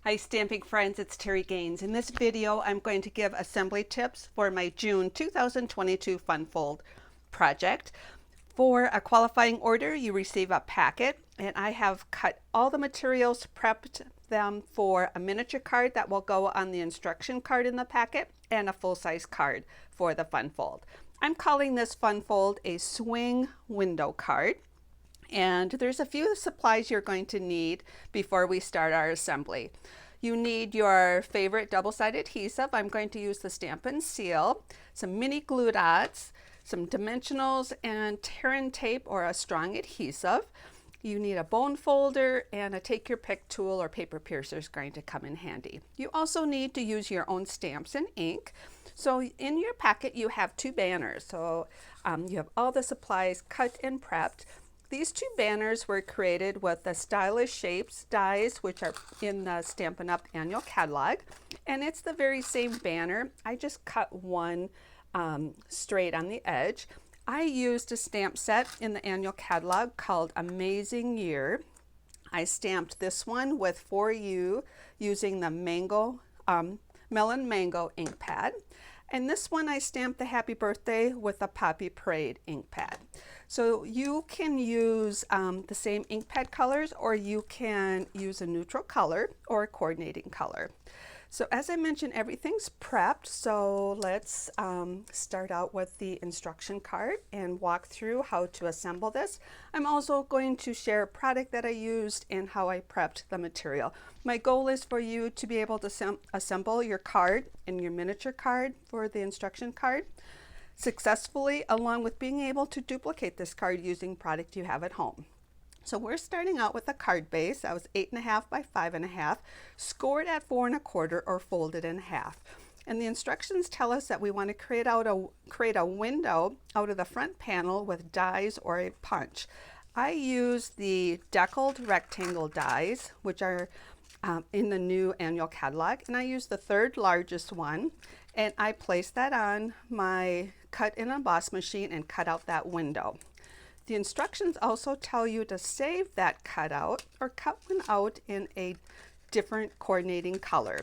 Hi stamping friends, it's Terri Gaines. In this video I'm going to give assembly tips for my June 2022 Fun Fold project. For a qualifying order you receive a packet, and I have cut all the materials, prepped them for a miniature card that will go on the instruction card in the packet and a full-size card for the Fun Fold. I'm calling this Fun Fold a swing window card. And there's a few supplies you're going to need before we start our assembly. You need your favorite double-sided adhesive. I'm going to use the Stampin' Seal, some mini glue dots, some dimensionals, and tear tape or a strong adhesive. You need a bone folder, and a take your pick tool or paper piercer is going to come in handy. You also need to use your own stamps and ink. So in your packet you have two banners. So you have all the supplies cut and prepped. These two banners were created with the Stylish Shapes dies, which are in the Stampin' Up annual catalog, and it's the very same banner. I just cut one straight on the edge. I used a stamp set in the annual catalog called Amazing Year. I stamped this one with For You using the Melon Mango ink pad. And this one I stamped the Happy Birthday with a Poppy Parade ink pad. So you can use the same ink pad colors, or you can use a neutral color or a coordinating color. So as I mentioned, everything's prepped. So let's start out with the instruction card and walk through how to assemble this. I'm also going to share a product that I used and how I prepped the material. My goal is for you to be able to assemble your card and your miniature card for the instruction card successfully, along with being able to duplicate this card using product you have at home. So we're starting out with a card base. That was 8.5 by 5.5, scored at 4 1/4 or folded in half. And the instructions tell us that we want to create a window out of the front panel with dies or a punch. I use the deckled rectangle dies, which are in the new annual catalog, and I use the third largest one, and I place that on my cut and emboss machine and cut out that window. The instructions also tell you to save that cutout or cut one out in a different coordinating color.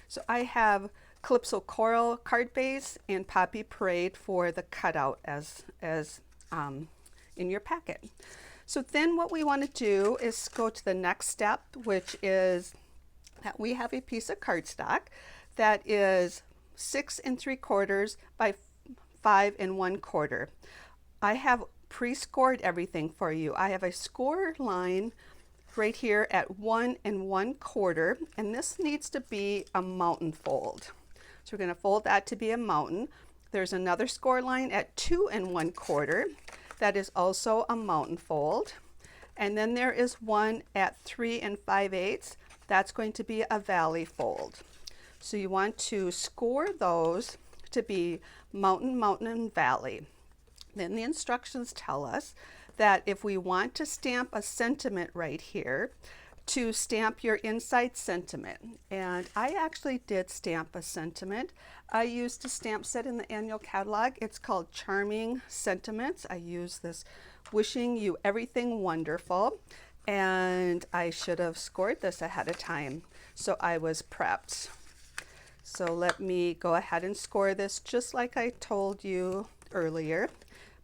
So I have Calypso Coral card base and Poppy Parade for the cutout as in your packet. So then what we want to do is go to the next step, which is that we have a piece of cardstock that is 6 3/4 by 5 1/4. I have pre-scored everything for you. I have a score line right here at 1 1/4, and this needs to be a mountain fold. So we're going to fold that to be a mountain. There's another score line at 2 1/4 that is also a mountain fold, and then there is one at 3 5/8. That's going to be a valley fold. So you want to score those to be mountain, mountain, and valley. Then the instructions tell us that if we want to stamp a sentiment right here, to stamp your inside sentiment. And I actually did stamp a sentiment. I used a stamp set in the annual catalog. It's called Charming Sentiments. I use this Wishing You Everything Wonderful, and I should have scored this ahead of time, so I was prepped. So let me go ahead and score this just like I told you earlier.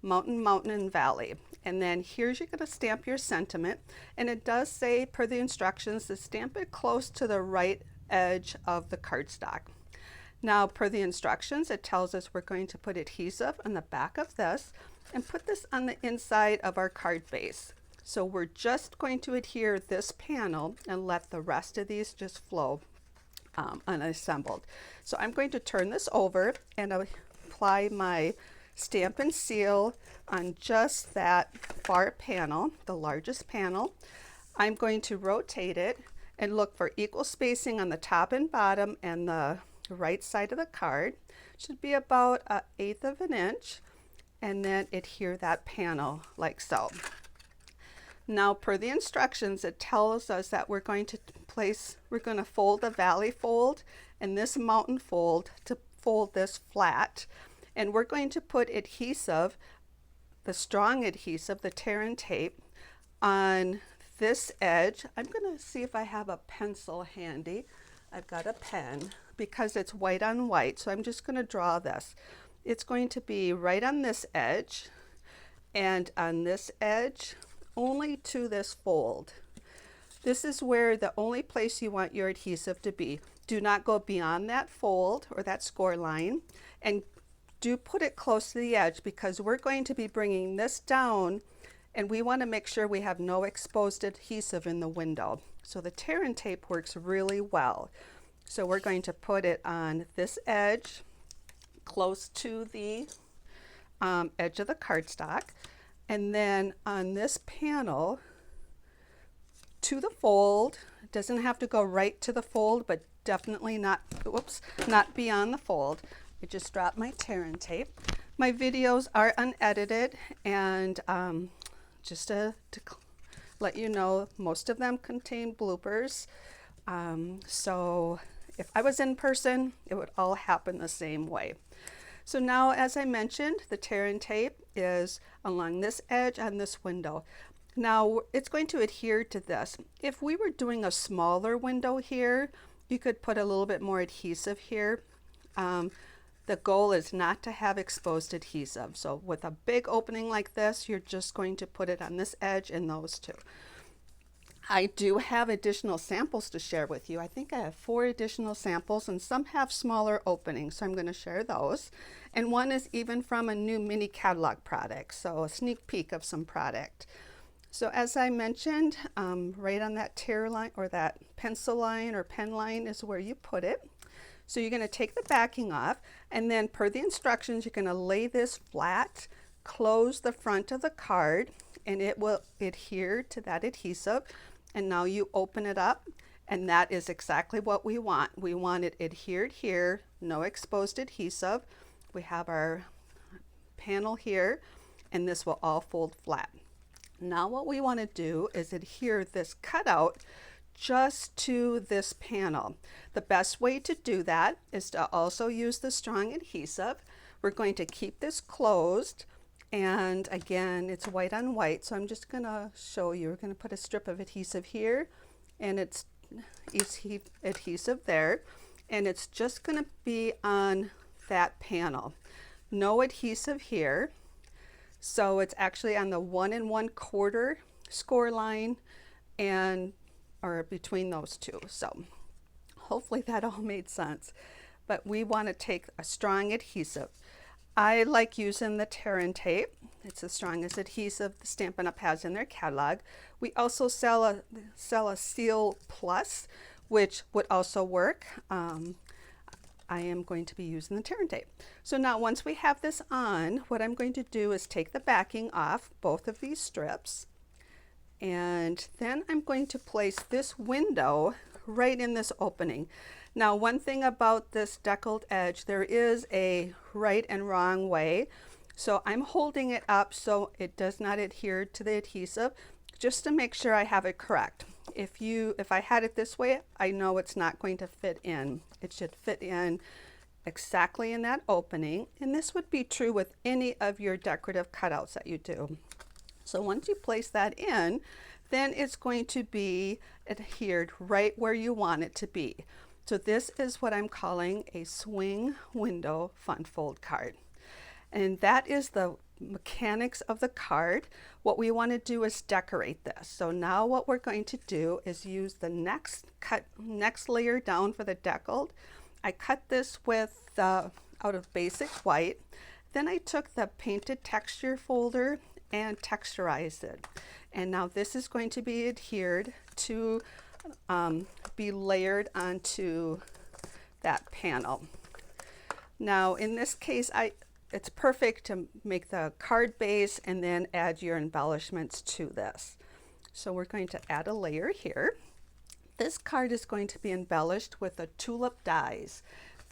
Mountain, mountain, and valley. And then here's you're going to stamp your sentiment, and it does say per the instructions to stamp it close to the right edge of the cardstock. Now per the instructions it tells us we're going to put adhesive on the back of this and put this on the inside of our card base. So we're just going to adhere this panel and let the rest of these just flow unassembled. So I'm going to turn this over and apply my Stampin' Seal on just that far panel, the largest panel. I'm going to rotate it and look for equal spacing on the top and bottom and the right side of the card. Should be about 1/8 of an inch, and then adhere that panel like so. Now per the instructions it tells us that we're going to fold the valley fold and this mountain fold to fold this flat. And we're going to put adhesive, the strong adhesive, the tear and tape, on this edge, I'm going to see if I have a pencil handy. I've got a pen because it's white on white, so I'm just going to draw this. It's going to be right on this edge and on this edge only to this fold. This is where the only place you want your adhesive to be. Do not go beyond that fold or that score line, and do put it close to the edge because we're going to be bringing this down and we want to make sure we have no exposed adhesive in the window. So the tear and tape works really well. So we're going to put it on this edge close to the edge of the cardstock, and then on this panel to the fold. It doesn't have to go right to the fold, but definitely not, not beyond the fold. I just dropped my tear and tape. My videos are unedited, and just to let you know, most of them contain bloopers. So if I was in person, it would all happen the same way. So now, as I mentioned, the tear and tape is along this edge on this window. Now it's going to adhere to this. If we were doing a smaller window here, you could put a little bit more adhesive here. The goal is not to have exposed adhesive. So with a big opening like this, you're just going to put it on this edge and those two. I do have additional samples to share with you. I think I have 4 additional samples, and some have smaller openings, so I'm going to share those. And one is even from a new mini catalog product, so a sneak peek of some product. So as I mentioned, right on that tear line or that pencil line or pen line is where you put it. So you're going to take the backing off, and then per the instructions, you're going to lay this flat, close the front of the card, and it will adhere to that adhesive. And now you open it up, and that is exactly what we want. We want it adhered here, no exposed adhesive. We have our panel here, and this will all fold flat. Now what we want to do is adhere this cutout just to this panel. The best way to do that is to also use the strong adhesive. We're going to keep this closed, and again, it's white on white, so I'm just going to show you. We're going to put a strip of adhesive here, and it's adhesive there, and it's just going to be on that panel. No adhesive here, so it's actually on the 1 1/4 score line and or between those two. So hopefully that all made sense. But we want to take a strong adhesive. I like using the tear and tape. It's the strongest adhesive the Stampin' Up has in their catalog. We also sell a Seal Plus, which would also work. I am going to be using the tear and tape. So now once we have this on, what I'm going to do is take the backing off both of these strips, and then I'm going to place this window right in this opening. Now, one thing about this deckled edge, there is a right and wrong way. So I'm holding it up so it does not adhere to the adhesive, just to make sure I have it correct. If I had it this way, I know it's not going to fit in. It should fit in exactly in that opening. And this would be true with any of your decorative cutouts that you do. So once you place that in, then it's going to be adhered right where you want it to be. So this is what I'm calling a swing window fun fold card. And that is the mechanics of the card. What we want to do is decorate this. So now what we're going to do is use the next layer down for the deckled. I cut this with out of basic white. Then I took the painted texture folder and texturized it. And now this is going to be adhered to be layered onto that panel. Now in this case, it's perfect to make the card base and then add your embellishments to this. So we're going to add a layer here. This card is going to be embellished with the tulip dies.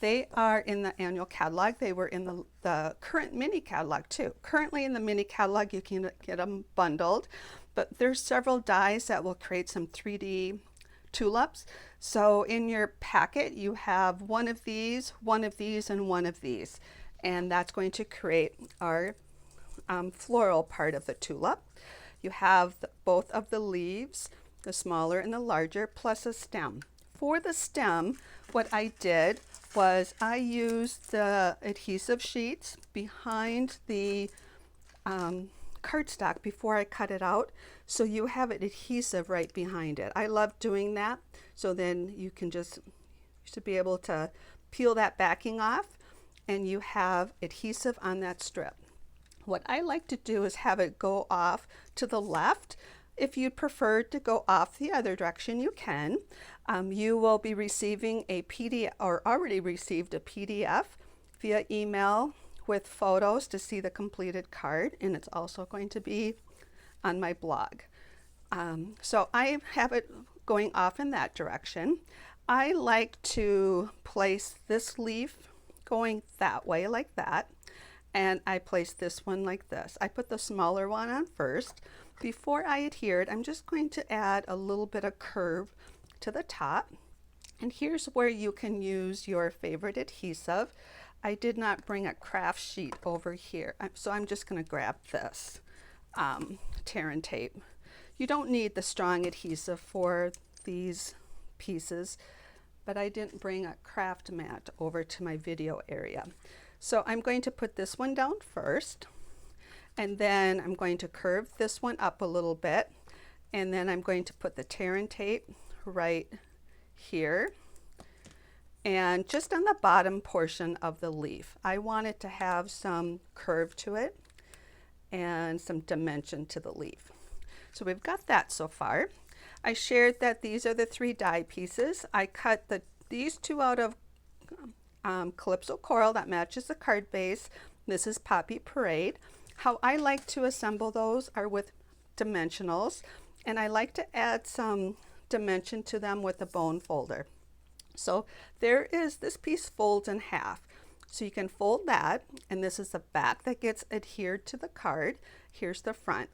They are in the annual catalog. They were in the current mini catalog too. Currently in the mini catalog, you can get them bundled, but there's several dies that will create some 3D tulips. So in your packet, you have one of these, and one of these. And that's going to create our floral part of the tulip. You have both of the leaves, the smaller and the larger, plus a stem. For the stem, what I did was I used the adhesive sheets behind the cardstock before I cut it out, so you have an adhesive right behind it. I love doing that, so then you should be able to peel that backing off and you have adhesive on that strip. What I like to do is have it go off to the left. If you'd prefer to go off the other direction, you can. You will be receiving a PDF, or already received a PDF via email with photos to see the completed card, and it's also going to be on my blog. So I have it going off in that direction. I like to place this leaf going that way like that, and I place this one like this. I put the smaller one on first. Before I adhere it, I'm just going to add a little bit of curve to the top, and here's where you can use your favorite adhesive. I did not bring a craft sheet over here, so I'm just going to grab this Terri tape. You don't need the strong adhesive for these pieces, but I didn't bring a craft mat over to my video area. So I'm going to put this one down first, and then I'm going to curve this one up a little bit, and then I'm going to put the Terri tape right here and just on the bottom portion of the leaf. I want it to have some curve to it and some dimension to the leaf. So we've got that so far. I shared that these are the 3 die pieces. I cut these 2 out of Calypso Coral that matches the card base. This is Poppy Parade. How I like to assemble those are with dimensionals, and I like to add some dimension to them with a bone folder. So there is, this piece folds in half. So you can fold that, and this is the back that gets adhered to the card. Here's the front.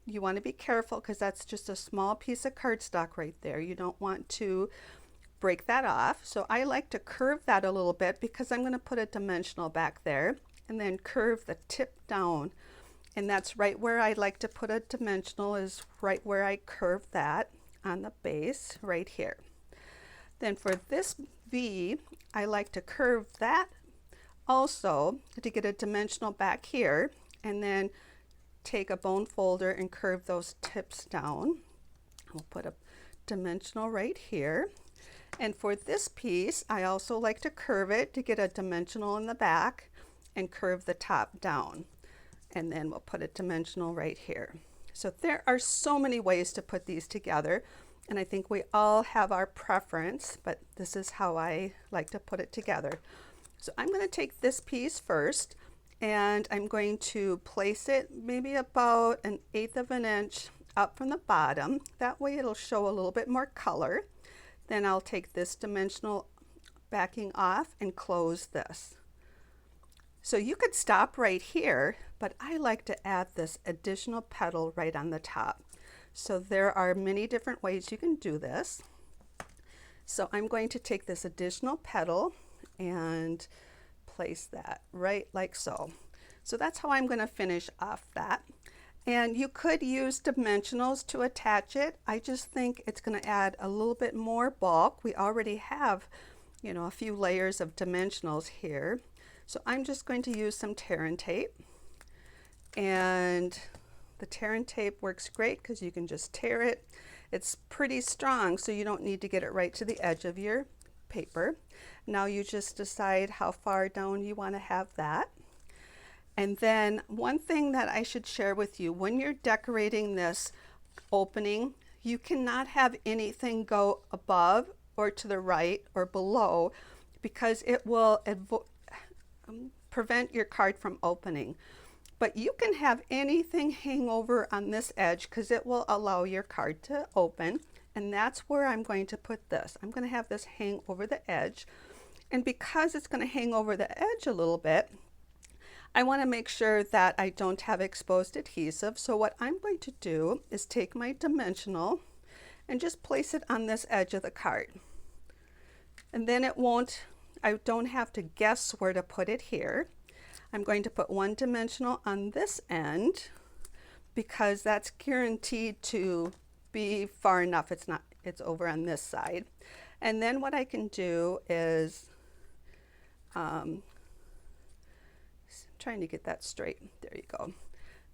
You want to be careful because that's just a small piece of cardstock right there. You don't want to break that off. So I like to curve that a little bit because I'm going to put a dimensional back there, and then curve the tip down. And that's right where I like to put a dimensional, is right where I curve that on the base right here. Then for this V, I like to curve that also to get a dimensional back here, and then take a bone folder and curve those tips down. We'll put a dimensional right here. And for this piece, I also like to curve it to get a dimensional in the back and curve the top down. And then we'll put a dimensional right here. So there are so many ways to put these together, and I think we all have our preference, but this is how I like to put it together. So I'm going to take this piece first, and I'm going to place it maybe about 1/8 of an inch up from the bottom. That way it'll show a little bit more color. Then I'll take this dimensional backing off and close this. So you could stop right here, but I like to add this additional petal right on the top. So there are many different ways you can do this. So I'm going to take this additional petal and place that right like so. So that's how I'm going to finish off that. And you could use dimensionals to attach it. I just think it's going to add a little bit more bulk. We already have, a few layers of dimensionals here. So I'm just going to use some Terri tape, and the Terri tape works great because you can just tear it. It's pretty strong, so you don't need to get it right to the edge of your paper. Now you just decide how far down you want to have that. And then one thing that I should share with you, when you're decorating this opening, you cannot have anything go above or to the right or below, because it will prevent your card from opening. But you can have anything hang over on this edge because it will allow your card to open, and that's where I'm going to put this. I'm going to have this hang over the edge, and because it's going to hang over the edge a little bit, I want to make sure that I don't have exposed adhesive. So what I'm going to do is take my dimensional and just place it on this edge of the card, and then I don't have to guess where to put it here. I'm going to put one dimensional on this end, because that's guaranteed to be far enough. It's over on this side. And then what I can do is trying to get that straight. There you go.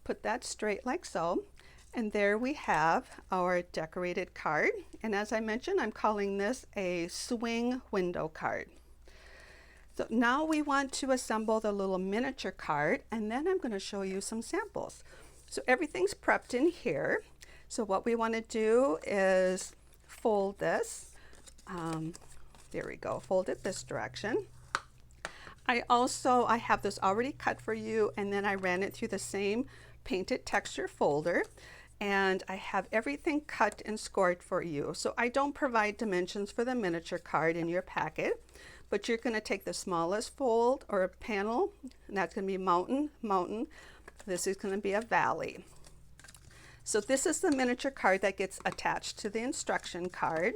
Put that straight like so. And there we have our decorated card. And as I mentioned, I'm calling this a swing window card. So now we want to assemble the little miniature card, and then I'm going to show you some samples. So everything's prepped in here. So what we want to do is fold this. There we go, fold it this direction. I have this already cut for you, and then I ran it through the same painted texture folder, and I have everything cut and scored for you. So I don't provide dimensions for the miniature card in your packet, but you're going to take the smallest fold or panel, and that's going to be mountain, mountain. This is going to be a valley. So this is the miniature card that gets attached to the instruction card.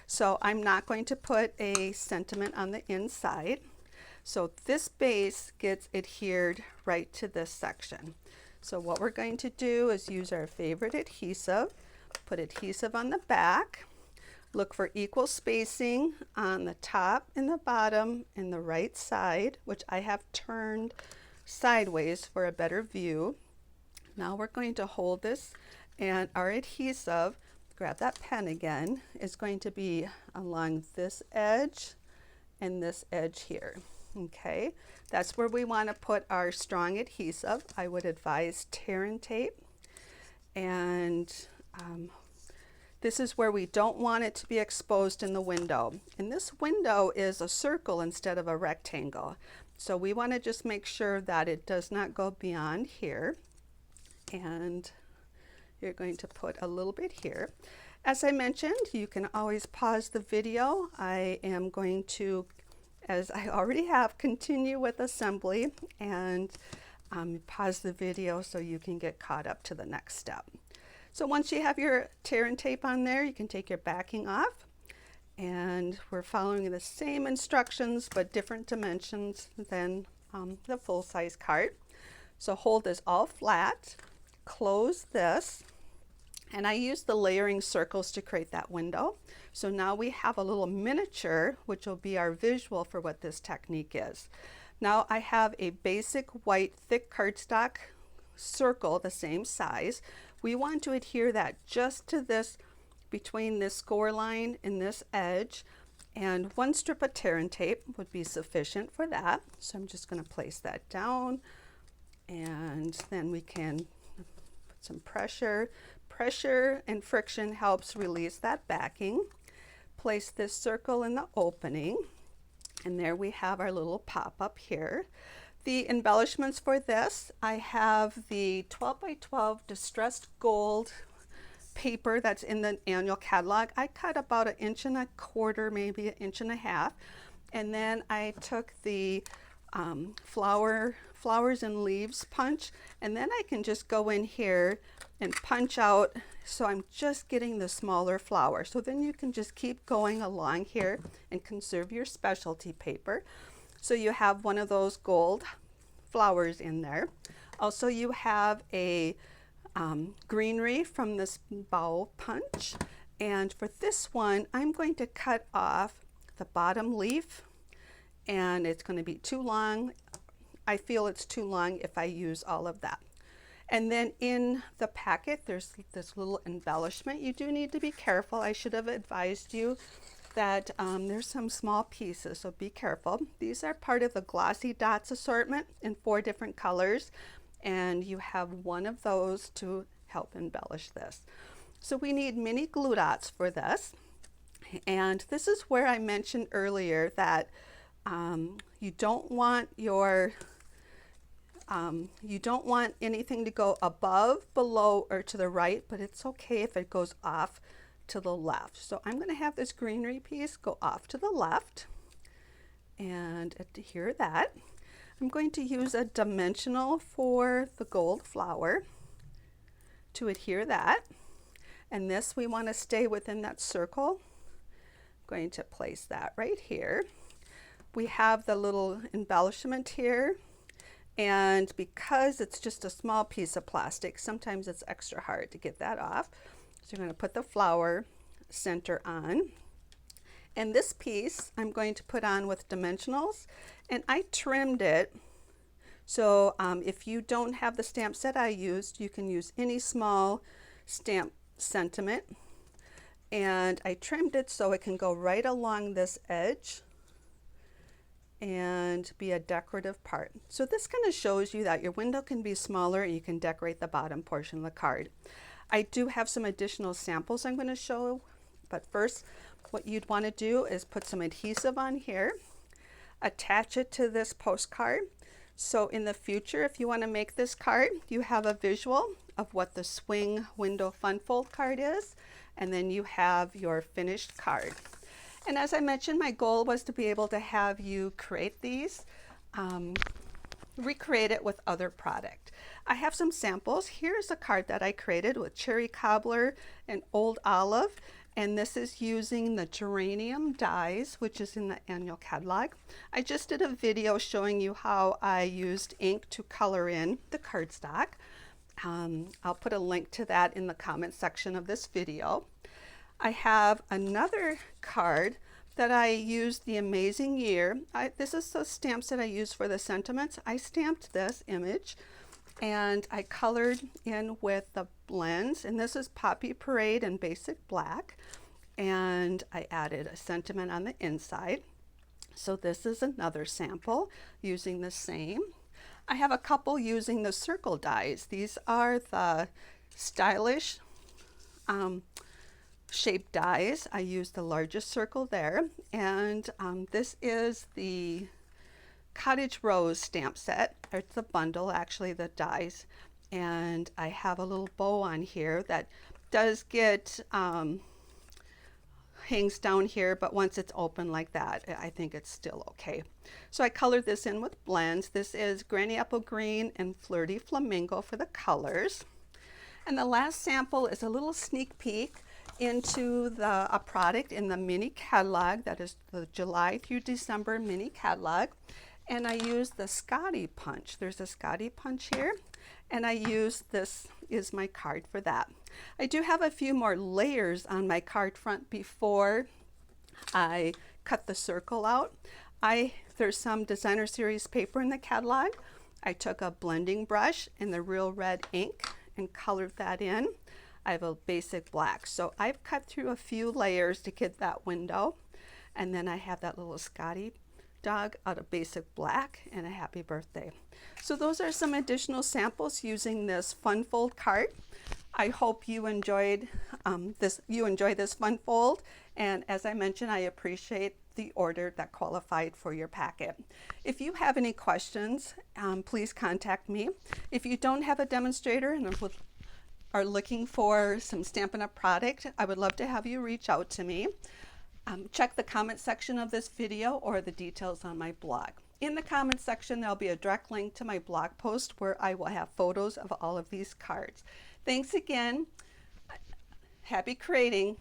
So I'm not going to put a sentiment on the inside. So this base gets adhered right to this section. So what we're going to do is use our favorite adhesive, put adhesive on the back, look for equal spacing on the top and the bottom and the right side, which I have turned sideways for a better view. Now we're going to hold this, and our adhesive, grab that pen again, is going to be along this edge and this edge here. Okay, that's where we want to put our strong adhesive. I would advise tear and tape, and this is where we don't want it to be exposed in the window. And this window is a circle instead of a rectangle. So we want to just make sure that it does not go beyond here. And you're going to put a little bit here. As I mentioned, you can always pause the video. I am going to, as I already have, continue with assembly, and pause the video so you can get caught up to the next step. So once you have your tear and tape on there, you can take your backing off, and we're following the same instructions but different dimensions than the full-size card. So hold this all flat, close this, and I use the layering circles to create that window. So now we have a little miniature, which will be our visual for what this technique is. Now I have a basic white thick cardstock circle the same size. We want to adhere that just to this, between this score line and this edge, and one strip of tear and tape would be sufficient for that. So I'm just going to place that down, and then we can put some pressure. Pressure and friction helps release that backing. Place this circle in the opening, and there we have our little pop-up here. The embellishments for this, I have the 12 by 12 distressed gold paper that's in the annual catalog. I cut about 1.25 inches, maybe 1.5 inches, and then I took the flowers and leaves punch, and then I can just go in here and punch out, so I'm just getting the smaller flower. So then you can just keep going along here and conserve your specialty paper. So you have one of those gold flowers in there. Also, you have a greenery from this bow punch, and for this one I'm going to cut off the bottom leaf, and it's going to be too long. I feel it's too long if I use all of that. And then in the packet, there's this little embellishment. You do need to be careful. I should have advised you that there's some small pieces, so be careful. These are part of the glossy dots assortment in 4 different colors, and you have one of those to help embellish this. So we need mini glue dots for this, and this is where I mentioned earlier that you don't want anything to go above, below, or to the right, but it's okay if it goes off to the left. So I'm going to have this greenery piece go off to the left and adhere that. I'm going to use a dimensional for the gold flower to adhere that. And this, we want to stay within that circle. I'm going to place that right here. We have the little embellishment here, And because it's just a small piece of plastic, sometimes it's extra hard to get that off. So you're going to put the flower center on. And this piece I'm going to put on with dimensionals, and I trimmed it. So if you don't have the stamp set I used, you can use any small stamp sentiment. And I trimmed it so it can go right along this edge and be a decorative part. So this kind of shows you that your window can be smaller and you can decorate the bottom portion of the card. I do have some additional samples I'm going to show, but first what you'd want to do is put some adhesive on here, attach it to this postcard. So in the future, if you want to make this card, you have a visual of what the swing window fun fold card is, and then you have your finished card. And as I mentioned, my goal was to be able to have you create these, recreate it with other product. I have some samples. Here's a card that I created with cherry cobbler and old olive, and this is using the geranium dies, which is in the annual catalog. I just did a video showing you how I used ink to color in the cardstock. I'll put a link to that in the comment section of this video. I have another card that I used the Amazing Year. This is the stamps that I use for the sentiments. I stamped this image and I colored in with the blends, and this is Poppy Parade in basic black, and I added a sentiment on the inside. So this is another sample using the same. I have a couple using the circle dies. These are the stylish shaped dies. I used the largest circle there, and this is the Cottage Rose stamp set. It's a bundle, actually, the dies, and I have a little bow on here that does get hangs down here, but once it's open like that, I think it's still okay. So I colored this in with blends. This is Granny Apple Green and Flirty Flamingo for the colors. And the last sample is a little sneak peek into a product in the mini catalog. That is the July through December mini catalog. And I used the Scotty Punch. There's a Scotty Punch here, and I used this is my card for that. I do have a few more layers on my card front before I cut the circle out. There's some designer series paper in the catalog. I took a blending brush and the Real Red ink and colored that in. I have a basic black, so I've cut through a few layers to get that window, and then I have that little Scotty dog out of basic black and a happy birthday. So those are some additional samples using this fun fold card. I hope you enjoyed this fun fold, and as I mentioned, I appreciate the order that qualified for your packet. If you have any questions, please contact me. If you don't have a demonstrator and are looking for some Stampin' Up! Product, I would love to have you reach out to me. Check the comment section of this video or the details on my blog. In the comment section, there'll be a direct link to my blog post where I will have photos of all of these cards. Thanks again. Happy creating.